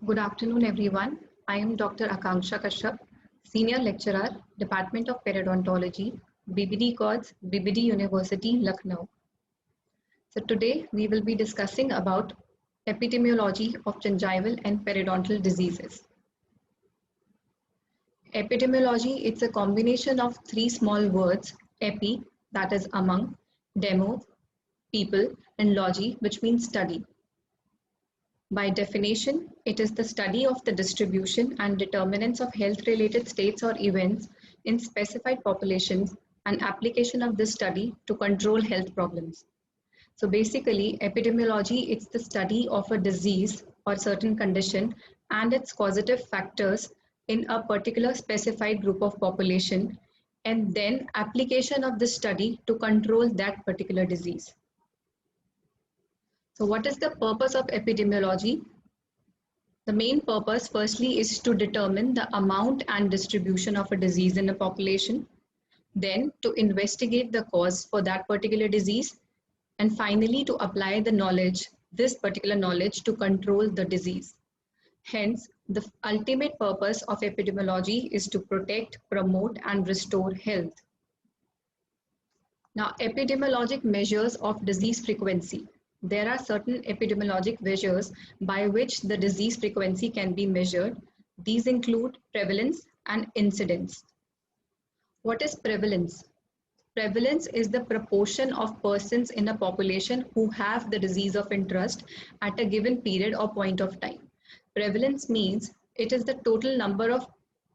Good afternoon, everyone. I am Dr. Akanksha Kashyap, Senior Lecturer, Department of Periodontology, BBDCODS, BBD University, Lucknow. So today we will be discussing about epidemiology of gingival and periodontal diseases. Epidemiology, it's a combination of three small words, epi, that is among, demo, people, and logy, which means study. By definition, it is the study of the distribution and determinants of health-related states or events in specified populations and application of this study to control health problems. So basically, epidemiology, it's the study of a disease or certain condition and its causative factors in a particular specified group of population, and then application of this study to control that particular disease. So what is the purpose of epidemiology? The main purpose firstly is to determine the amount and distribution of a disease in a population, then to investigate the cause for that particular disease, and finally to apply the knowledge, this particular knowledge, to control the disease. Hence, the ultimate purpose of epidemiology is to protect, promote, and restore health. Now, epidemiologic measures of disease frequency. There are certain epidemiologic measures by which the disease frequency can be measured. These include prevalence and incidence. What is prevalence? Prevalence is the proportion of persons in a population who have the disease of interest at a given period or point of time. Prevalence means it is the total number of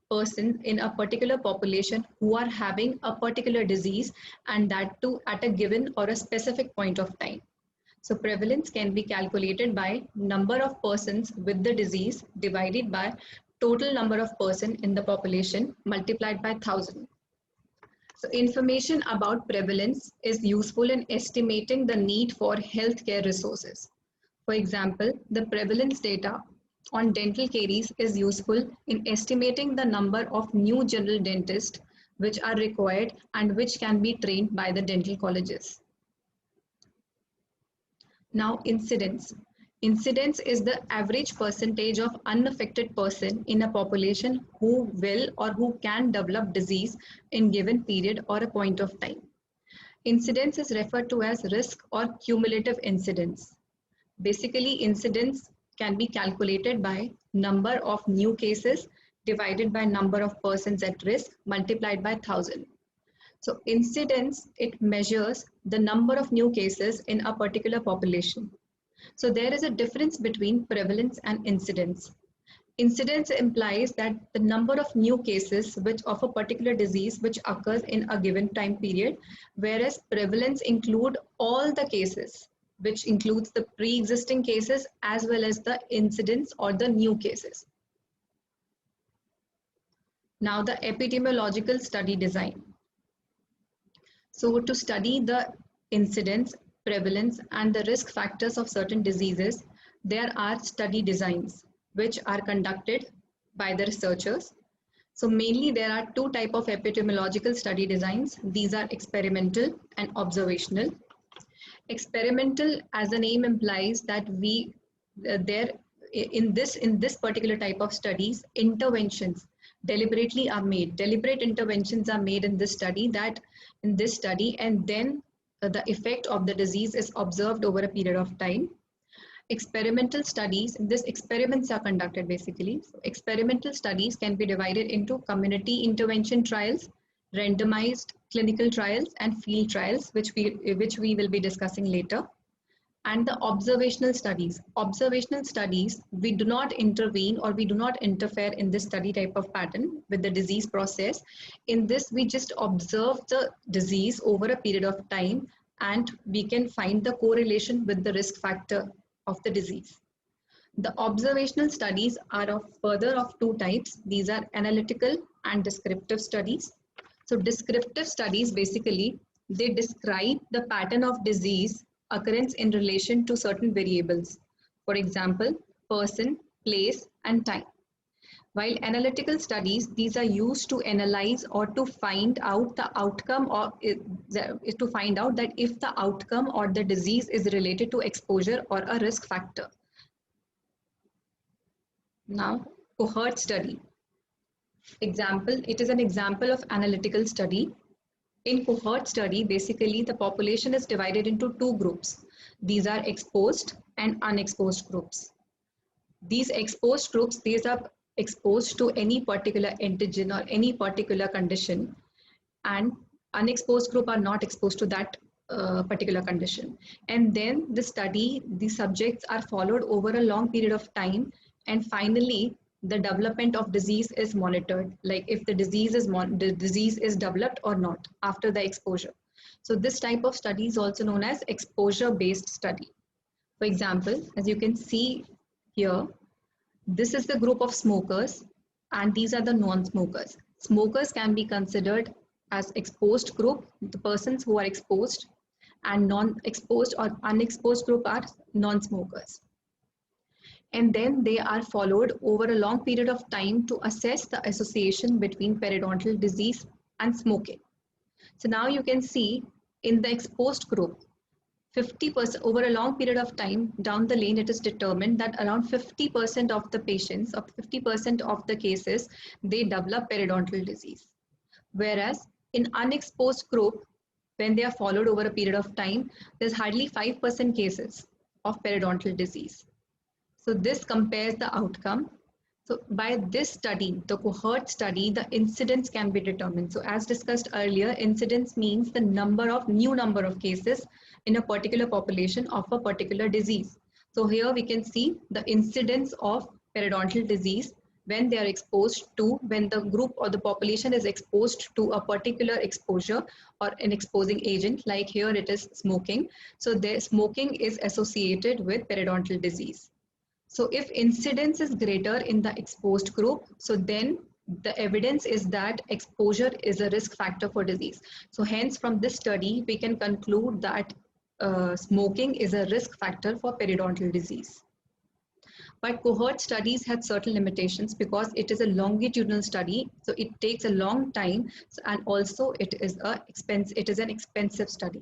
persons in a particular population who are having a particular disease, and that too at a given or a specific point of time. So prevalence can be calculated by number of persons with the disease divided by total number of persons in the population multiplied by 1,000. So information about prevalence is useful in estimating the need for healthcare resources. For example, the prevalence data on dental caries is useful in estimating the number of new general dentists which are required and which can be trained by the dental colleges. Now, incidence. Incidence is the average percentage of unaffected person in a population who will or who can develop disease in given period or a point of time. Incidence is referred to as risk or cumulative incidence. Basically, incidence can be calculated by number of new cases divided by number of persons at risk multiplied by 1,000. So incidence, it measures the number of new cases in a particular population. So there is a difference between prevalence and incidence. Incidence implies that the number of new cases which of a particular disease which occurs in a given time period, whereas prevalence include all the cases, which includes the pre-existing cases as well as the incidence or the new cases. Now the epidemiological study design. So to study the incidence, prevalence, and the risk factors of certain diseases, there are study designs which are conducted by the researchers. So mainly there are two types of epidemiological study designs. These are experimental and observational. Experimental, as the name implies, that in this particular type of studies, interventions deliberately are made. Deliberate interventions are made in this study, and then the effect of the disease is observed over a period of time. Experimental studies, these experiments are conducted basically. So experimental studies can be divided into community intervention trials, randomized clinical trials, and field trials, which we will be discussing later. And the observational studies. Observational studies, we do not intervene or we do not interfere in this study type of pattern with the disease process. In this, we just observe the disease over a period of time, and we can find the correlation with the risk factor of the disease. The observational studies are further of two types. These are analytical and descriptive studies. So descriptive studies, basically, they describe the pattern of disease occurrence in relation to certain variables. For example, person, place, and time. While analytical studies, these are used to analyze or to find out the outcome, or to find out that if the outcome or the disease is related to exposure or a risk factor. Now, cohort study. Example, it is an example of analytical study. In cohort study, basically the population is divided into two groups. These are exposed and unexposed groups. These exposed groups, these are exposed to any particular antigen or any particular condition, and unexposed group are not exposed to that particular condition. And then the study, the subjects are followed over a long period of time, and finally the development of disease is monitored, like if the disease is developed or not after the exposure. So this type of study is also known as exposure based study. For example, as you can see here, this is the group of smokers and these are the non-smokers. Smokers can be considered as exposed group, the persons who are exposed, and non-exposed or unexposed group are non-smokers. And then they are followed over a long period of time to assess the association between periodontal disease and smoking. So now you can see in the exposed group, 50% over a long period of time down the lane, it is determined that around 50% of the patients, of 50% of the cases, they develop periodontal disease. Whereas in unexposed group, when they are followed over a period of time, there's hardly 5% cases of periodontal disease. So this compares the outcome. So by this study, the cohort study, the incidence can be determined. So as discussed earlier, incidence means the new number of cases in a particular population of a particular disease. So here we can see the incidence of periodontal disease when they are exposed to, when the group or the population is exposed to a particular exposure or an exposing agent, like here it is smoking. So the smoking is associated with periodontal disease. So if incidence is greater in the exposed group, so then the evidence is that exposure is a risk factor for disease. So hence from this study, we can conclude that smoking is a risk factor for periodontal disease. But cohort studies have certain limitations because it is a longitudinal study, so it takes a long time, and also it is an expensive study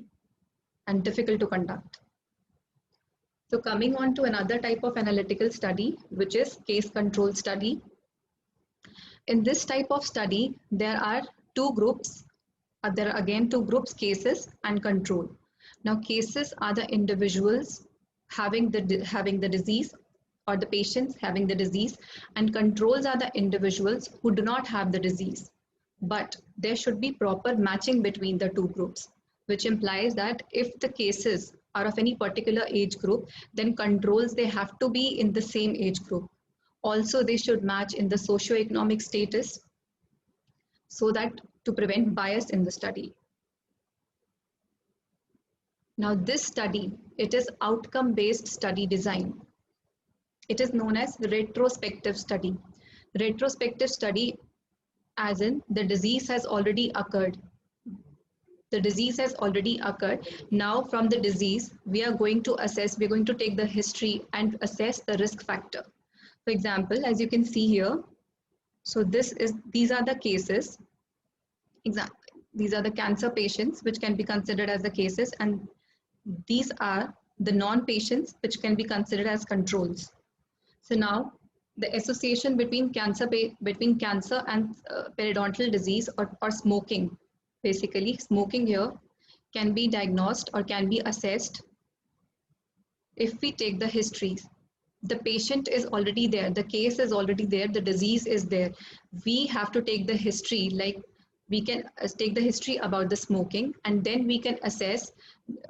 and difficult to conduct. So coming on to another type of analytical study, which is case control study. In this type of study, there are two groups. There are again two groups, cases and control. Now cases are the individuals having the disease or the patients having the disease, and controls are the individuals who do not have the disease. But there should be proper matching between the two groups, which implies that if the cases are of any particular age group, then controls, they have to be in the same age group. Also, they should match in the socioeconomic status so that to prevent bias in the study. Now this study, it is outcome-based study design. It is known as retrospective study. Retrospective study as in the disease has already occurred. The disease has already occurred. Now from the disease, we are going to assess, we're going to take the history and assess the risk factor. For example, as you can see here, so these are the cases. These are the cancer patients, which can be considered as the cases, and these are the non-patients, which can be considered as controls. So now the association between cancer and periodontal disease or smoking. Basically, smoking here can be diagnosed or can be assessed if we take the histories. The patient is already there, the case is already there, the disease is there. We have to take the history, like we can take the history about the smoking, and then we can assess.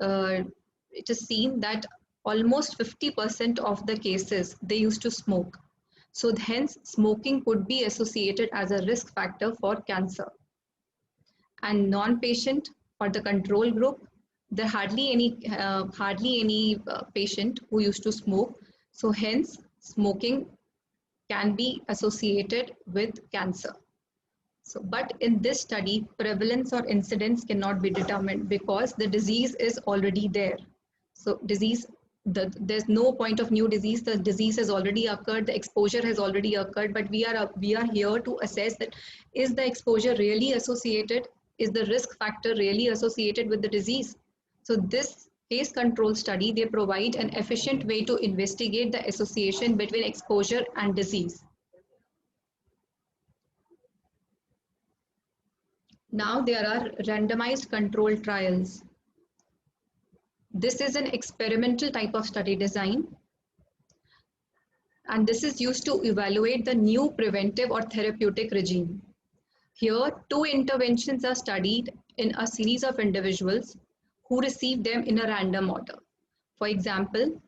It is seen that almost 50% of the cases, they used to smoke. So hence, smoking could be associated as a risk factor for cancer. And non-patient or the control group, there hardly any patient who used to smoke. So hence, smoking can be associated with cancer. So, but in this study, prevalence or incidence cannot be determined because the disease is already there. So there's no point of new disease. The disease has already occurred, the exposure has already occurred, but we are here to assess that is the exposure really associated, is the risk factor really associated with the disease. So this case control study, they provide an efficient way to investigate the association between exposure and disease. Now there are randomized control trials. This is an experimental type of study design, and this is used to evaluate the new preventive or therapeutic regime. Here, two interventions are studied in a series of individuals who receive them in a random order. For example,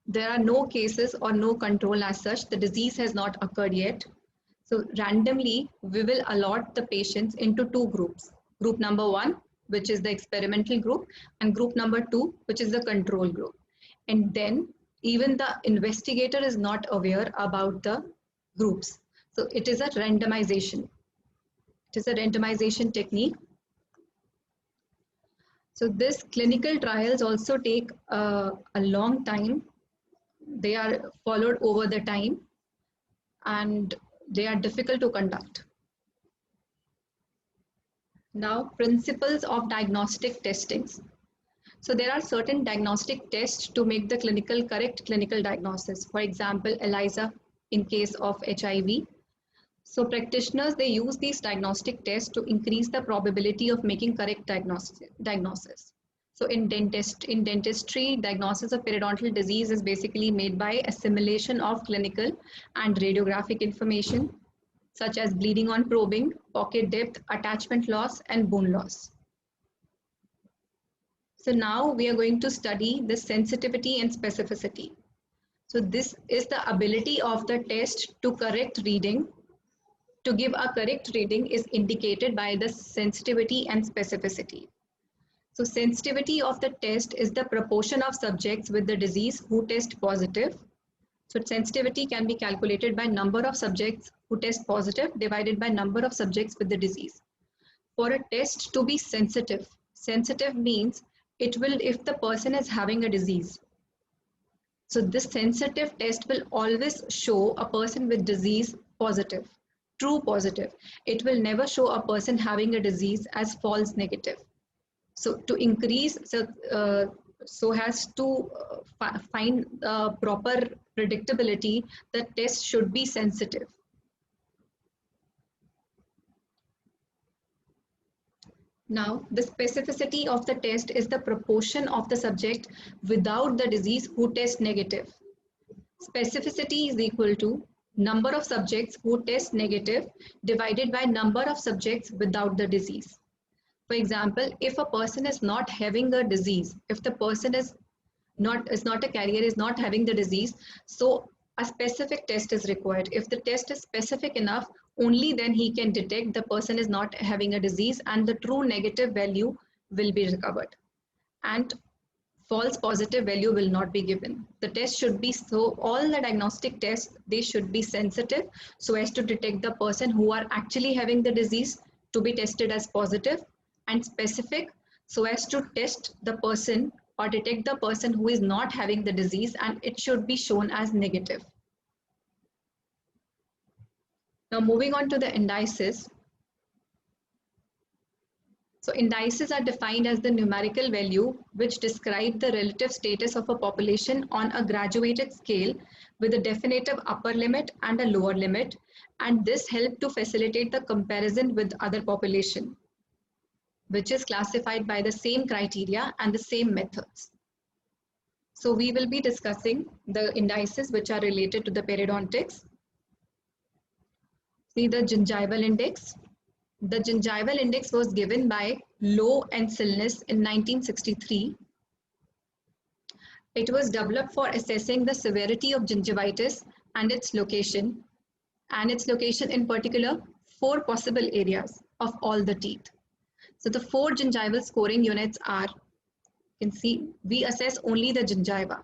there are no cases or no control as such. The disease has not occurred yet. So randomly, we will allot the patients into two groups. Group number 1, which is the experimental group, and group number 2, which is the control group. And then even the investigator is not aware about the groups. So it is a randomization. It is a randomization technique. So this clinical trials also take a long time. They are followed over the time and they are difficult to conduct. Now, principles of diagnostic testings. So there are certain diagnostic tests to make the correct clinical diagnosis. For example, ELISA in case of HIV. So practitioners, they use these diagnostic tests to increase the probability of making correct diagnosis. So in dentistry, diagnosis of periodontal disease is basically made by assimilation of clinical and radiographic information, such as bleeding on probing, pocket depth, attachment loss, and bone loss. So now we are going to study the sensitivity and specificity. So this is the ability of the test to correct reading. To give a correct reading is indicated by the sensitivity and specificity. So sensitivity of the test is the proportion of subjects with the disease who test positive. So sensitivity can be calculated by number of subjects who test positive divided by number of subjects with the disease. For a test to be sensitive, sensitive means it will if the person is having a disease. So this sensitive test will always show a person with disease positive, true positive. It will never show a person having a disease as false negative. So to increase, so as to find proper predictability, the test should be sensitive. Now, the specificity of the test is the proportion of the subject without the disease who test negative. Specificity is equal to number of subjects who test negative divided by number of subjects without the disease. For example, if a person is not having a disease, if the person is not a carrier, is not having the disease, so a specific test is required. If the test is specific enough, only then he can detect the person is not having a disease and the true negative value will be recovered. And false positive value will not be given. The test should be, so all the diagnostic tests, they should be sensitive so as to detect the person who are actually having the disease to be tested as positive, and specific so as to test the person or detect the person who is not having the disease, and it should be shown as negative. Now moving on to the indices. So indices are defined as the numerical value which describe the relative status of a population on a graduated scale with a definitive upper limit and a lower limit, and this helps to facilitate the comparison with other population, which is classified by the same criteria and the same methods. So we will be discussing the indices which are related to the periodontics. See the gingival index. The gingival index was given by Lowe and Silnes in 1963. It was developed for assessing the severity of gingivitis and its location in particular 4 possible areas of all the teeth. So the 4 gingival scoring units are, you can see, we assess only the gingiva,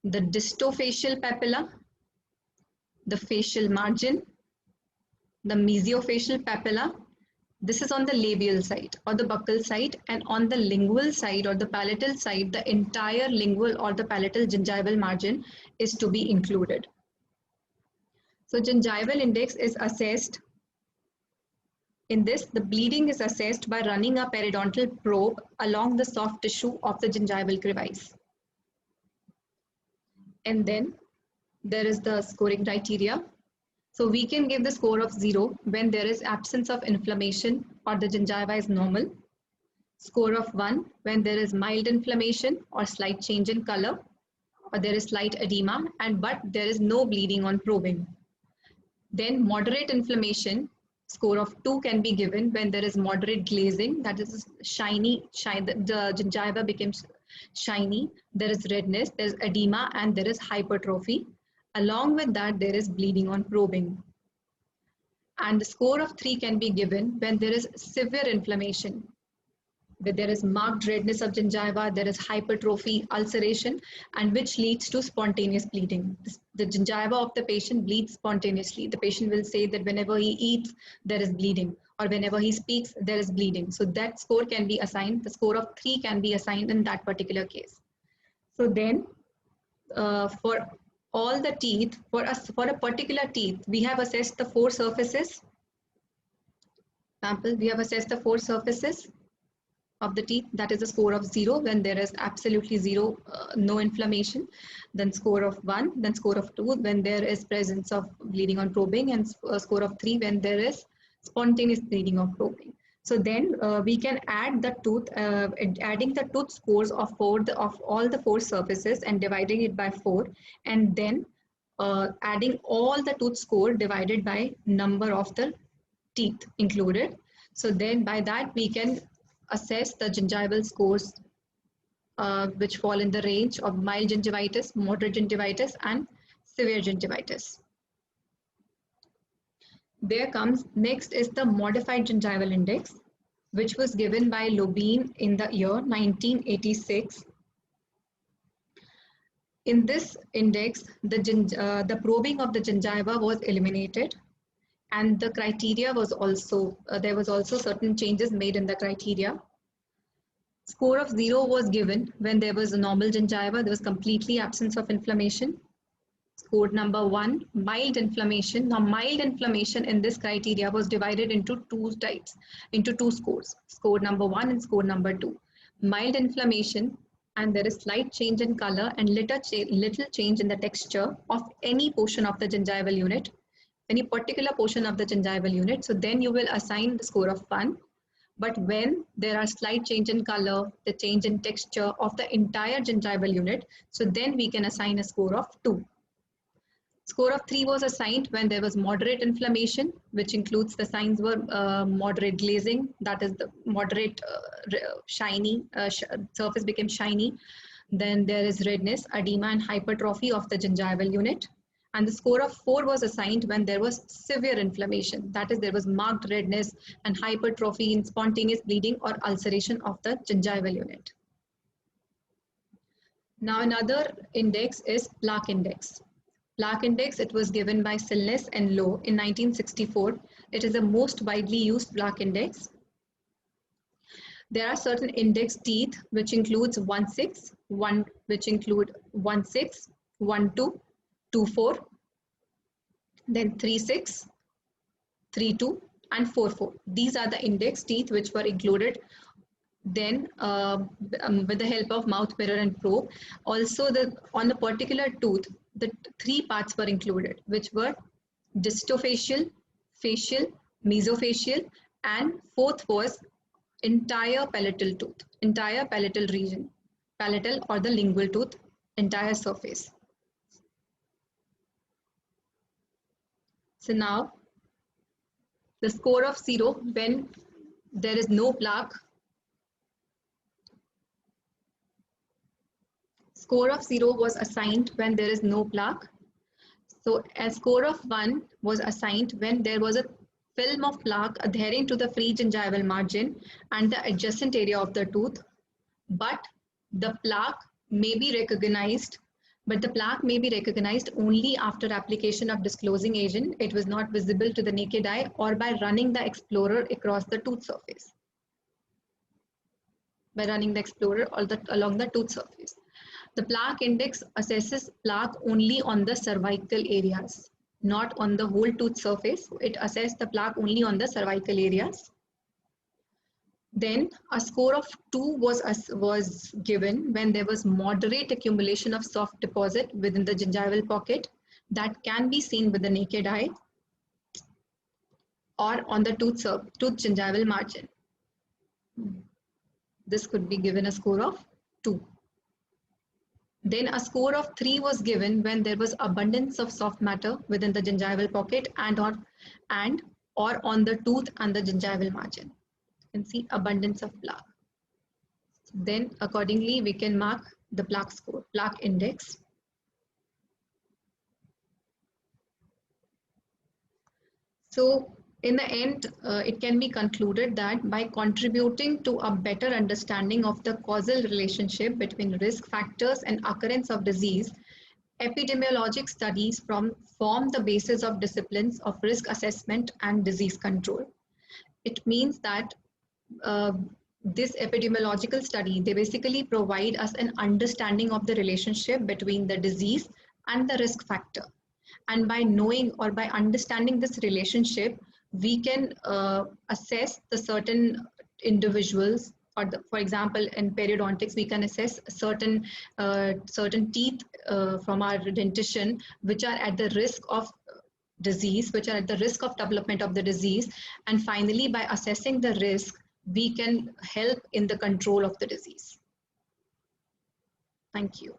the distofacial papilla, the facial margin, the mesiofacial papilla. This is on the labial side or the buccal side, and on the lingual side or the palatal side, the entire lingual or the palatal gingival margin is to be included. So gingival index is assessed In this, the bleeding is assessed by running a periodontal probe along the soft tissue of the gingival crevice. And then there is the scoring criteria. So we can give the score of 0 when there is absence of inflammation or the gingiva is normal. Score of 1 when there is mild inflammation or slight change in color, or there is slight edema but there is no bleeding on probing. Then moderate inflammation, score of 2 can be given when there is moderate glazing, that is the gingiva becomes shiny, there is redness, there is edema, and there is hypertrophy. Along with that, there is bleeding on probing. And the score of 3 can be given when there is severe inflammation, where there is marked redness of gingiva, there is hypertrophy, ulceration, and which leads to spontaneous bleeding. The gingiva of the patient bleeds spontaneously. The patient will say that whenever he eats, there is bleeding, or whenever he speaks, there is bleeding. So that score can be assigned. The score of 3 can be assigned in that particular case. So then for all the teeth, for a particular teeth, we have assessed the 4 surfaces. Example, we have assessed the 4 surfaces of the teeth, that is a score of 0 when there is absolutely 0, no inflammation, then score of 1, then score of 2 when there is presence of bleeding on probing, and score of 3 when there is spontaneous bleeding on probing. So then we can add the tooth, adding the tooth scores of all the 4 surfaces and dividing it by 4, and then adding all the tooth score divided by number of the teeth included. So then by that we can assess the gingival scores which fall in the range of mild gingivitis, moderate gingivitis, and severe gingivitis. There comes next is the modified gingival index, which was given by Lobin in the year 1986. In this index, the probing of the gingiva was eliminated, and the criteria was also, there was also certain changes made in the criteria. Score of 0 was given when there was a normal gingiva, there was completely absence of inflammation. Score number 1, mild inflammation. Now mild inflammation in this criteria was divided into 2 types, into 2 scores, score number 1 and score number 2. Mild inflammation, and there is slight change in color and little change in the texture of any portion of the gingival unit, any particular portion of the gingival unit, so then you will assign the score of 1. But when there are slight change in color, the change in texture of the entire gingival unit, so then we can assign a score of 2. Score of 3 was assigned when there was moderate inflammation, which includes the signs were moderate glazing, that is the moderate shiny, surface became shiny. Then there is redness, edema, and hypertrophy of the gingival unit. And the score of 4 was assigned when there was severe inflammation, that is there was marked redness and hypertrophy in spontaneous bleeding or ulceration of the gingival unit. Now another index is plaque index. Plaque index, it was given by Silnes and Lowe in 1964. It is the most widely used plaque index. There are certain index teeth which includes 1-6, which include 1-6, 1-2, 2-4, then 3-6, 3-2, and 4-4. These are the index teeth which were included. Then with the help of mouth mirror and probe, also on the particular tooth, the 3 parts were included, which were distofacial, facial, mesofacial, and 4th was entire palatal tooth, entire palatal region, palatal or the lingual tooth, entire surface. So now the score of 0 when there is no plaque. Score of 0 was assigned when there is no plaque. So a score of 1 was assigned when there was a film of plaque adhering to the free gingival margin and the adjacent area of the tooth, but the plaque may be recognized, only after application of disclosing agent. It was not visible to the naked eye or by running the explorer across the tooth surface. Along the tooth surface. The plaque index assesses plaque only on the cervical areas, not on the whole tooth surface. It assessed the plaque only on the cervical areas. Then a score of 2 was given when there was moderate accumulation of soft deposit within the gingival pocket that can be seen with the naked eye or on the tooth gingival margin. This could be given a score of 2. Then a score of 3 was given when there was abundance of soft matter within the gingival pocket and or on the tooth and the gingival margin. You can see abundance of plaque. Then accordingly we can mark the plaque score, plaque index. So in the end, it can be concluded that by contributing to a better understanding of the causal relationship between risk factors and occurrence of disease, epidemiologic studies form the basis of disciplines of risk assessment and disease control. It means that this epidemiological study, they basically provide us an understanding of the relationship between the disease and the risk factor. And by knowing or by understanding this relationship, we can assess the certain individuals. For example, in periodontics, we can assess certain teeth from our dentition, which are at the risk of disease, which are at the risk of development of the disease. And finally, by assessing the risk, we can help in the control of the disease. Thank you.